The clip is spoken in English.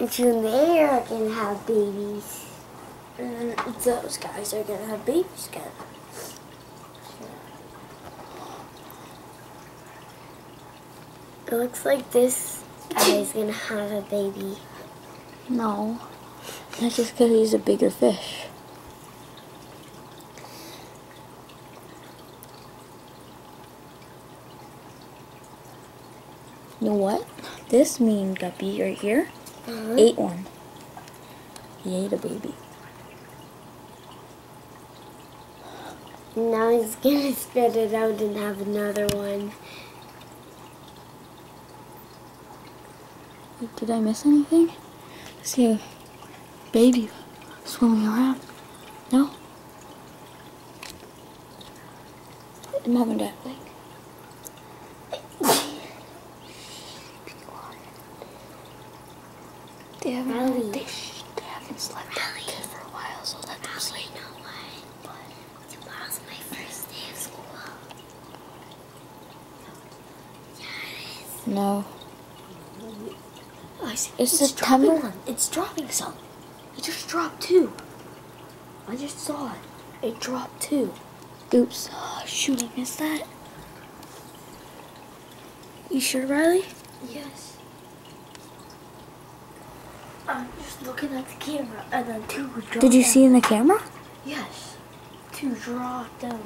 Soon they are gonna have babies. And then those guys are gonna have babies again. It looks like this guy is gonna have a baby. No, that's just because he's a bigger fish. You know what? This mean guppy right here ate one. He ate a baby. Now he's gonna spit it out and have another one. Did I miss anything? I see a baby swimming around. No? Mom and Dad, wait. They haven't slept for a while, so let them sleep. You know what? Tomorrow's my first day of school. Yeah, it is. No. I see. It's It's September. dropping one. It's dropping some. It just dropped two. I just saw it. It dropped two. Oops. Oh, shoot, I missed that. You sure, Riley? Yes. I'm just looking at the camera, and then two would drop Did you down. see in the camera? Yes. Two dropped down.